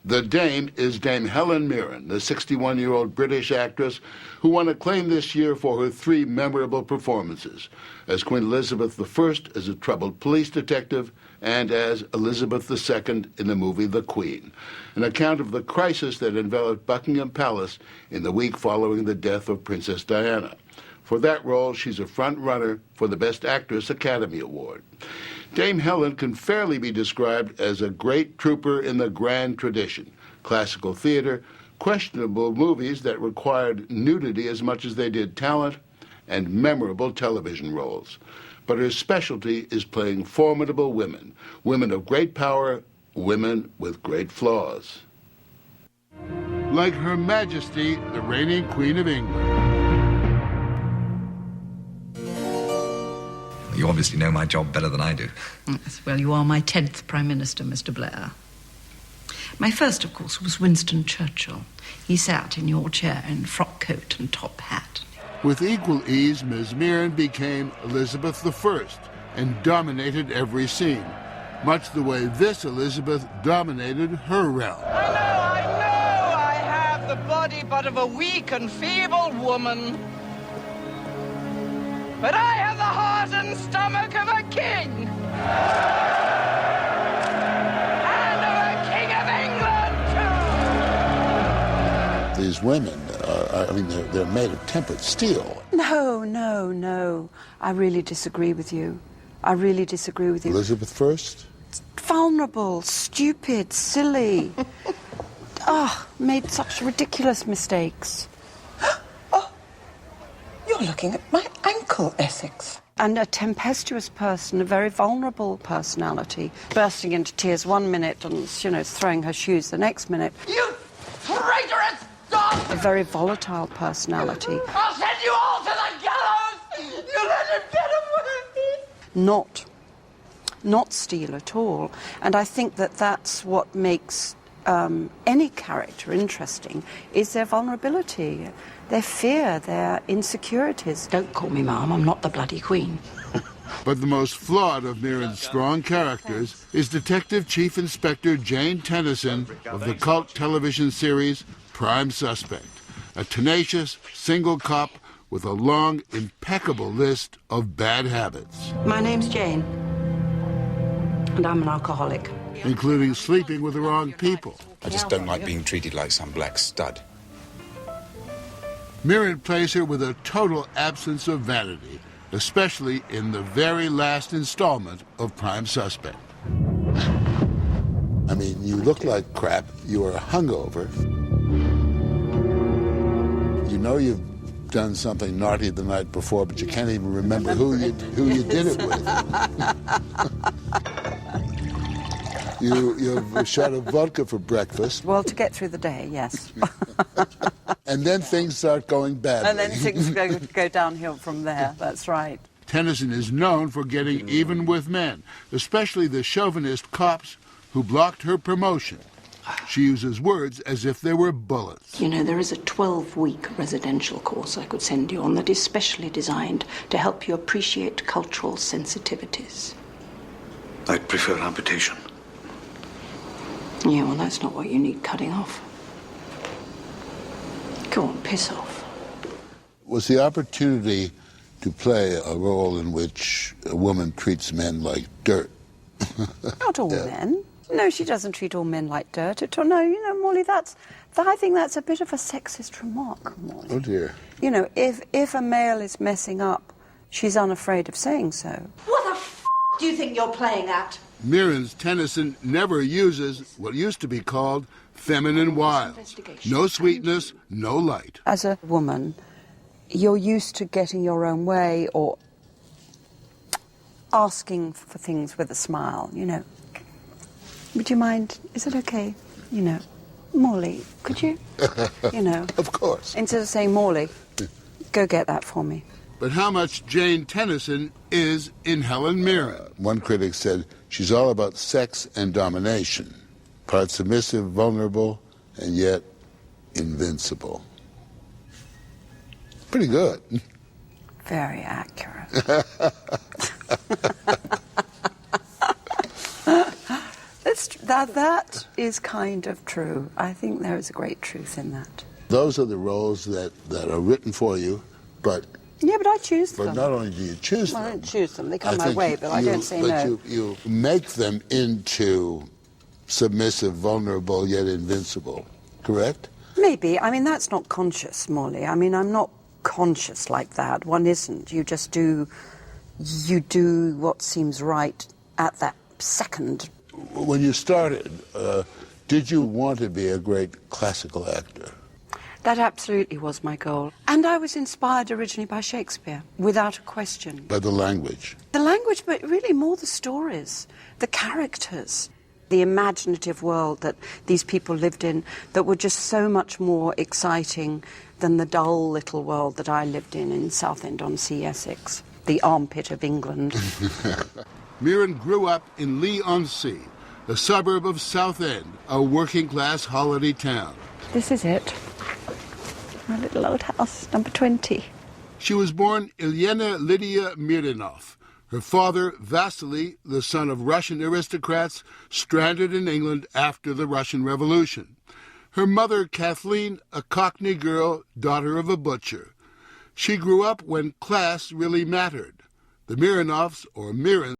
The Dame is Dame Helen Mirren, the 61-year-old British actress who won acclaim this year for her 3 memorable performances, as Queen Elizabeth I as a troubled police detective and as Elizabeth II in the movie The Queen, an account of the crisis that enveloped Buckingham Palace in the week following the death of Princess Diana. For that role, she's a front-runner for the Best Actress Academy Award. Dame Helen can fairly be described as a great trooper in the grand tradition, classical theater, questionable movies that required nudity as much as they did talent, and memorable television roles. But her specialty is playing formidable women, women of great power, women with great flaws. Like Her Majesty, the reigning Queen of England. You obviously know my job better than I do. Yes, well, you are my 10th Prime Minister, Mr. Blair. My first, of course, was Winston Churchill. He sat in your chair in frock coat and top hat. With equal ease, Ms. Mirren became Elizabeth I and dominated every scene, much the way this Elizabeth dominated her realm. I know, I have the body but of a weak and feeble woman. But I have the heart and stomach of a king. And of a king of England, too. These women, they're made of tempered steel. No. I really disagree with you. Elizabeth I? Vulnerable, stupid, silly. Made such ridiculous mistakes. You're looking at my ankle, Essex. And a tempestuous person, a very vulnerable personality, bursting into tears one minute and, throwing her shoes the next minute. You traitorous dog! A very volatile personality. I'll send you all to the gallows! You let him get away! Not steel at all. And I think that that's what makes any character interesting, is their vulnerability, their fear, their insecurities. Don't call me Mum, I'm not the bloody Queen. But the most flawed of Mirren's strong characters is Detective Chief Inspector Jane Tennyson of the cult television series Prime Suspect, a tenacious, single cop with a long, impeccable list of bad habits. My name's Jane, and I'm an alcoholic. Including sleeping with the wrong people. I just don't like being treated like some black stud. Mirren plays her with a total absence of vanity, especially in the very last installment of Prime Suspect. You look like crap, you are hungover. You know you've done something naughty the night before, but you can't even remember who you did it with. You have a shot of vodka for breakfast. Well, to get through the day, yes. And then things start going badly. And then things go downhill from there, that's right. Tennyson is known for getting even with men, especially the chauvinist cops who blocked her promotion. She uses words as if they were bullets. There is a 12-week residential course I could send you on that is specially designed to help you appreciate cultural sensitivities. I'd prefer amputation. Yeah, well, that's not what you need cutting off. Go on, piss off. Was the opportunity to play a role in which a woman treats men like dirt? Not all men. No, she doesn't treat all men like dirt at all. No, Morley, I think that's a bit of a sexist remark, Morley. Oh, dear. If a male is messing up, she's unafraid of saying so. What the do you think you're playing at? Mirren's Tennyson never uses what used to be called feminine wiles. No sweetness, no light. As a woman, you're used to getting your own way or asking for things with a smile, Would you mind? Is it okay? Morley, could you? Of course. Instead of saying, Morley, go get that for me. But how much Jane Tennyson is in Helen Mirren? One critic said she's all about sex and domination. Part submissive, vulnerable, and yet invincible. Pretty good. Very accurate. That is kind of true. I think there is a great truth in that. Those are the roles that are written for you, but... Yeah, but I choose them. But not only do you choose them... I don't choose them. They come my way, but I don't say no. But you make them into submissive, vulnerable, yet invincible, correct? Maybe. I mean, that's not conscious, Molly. I mean, I'm not conscious like that. One isn't. You just do... You do what seems right at that second. When you started, did you want to be a great classical actor? That absolutely was my goal. And I was inspired originally by Shakespeare, without a question. By the language? The language, but really more the stories, the characters, the imaginative world that these people lived in that were just so much more exciting than the dull little world that I lived in Southend-on-Sea, Essex, the armpit of England. Mirren grew up in Leigh-on-Sea, a suburb of Southend, a working-class holiday town. This is it. My little old house, number 20. She was born Elena Lydia Mironov. Her father, Vasily, the son of Russian aristocrats, stranded in England after the Russian Revolution. Her mother, Kathleen, a Cockney girl, daughter of a butcher. She grew up when class really mattered. The Mironovs, or Mirren,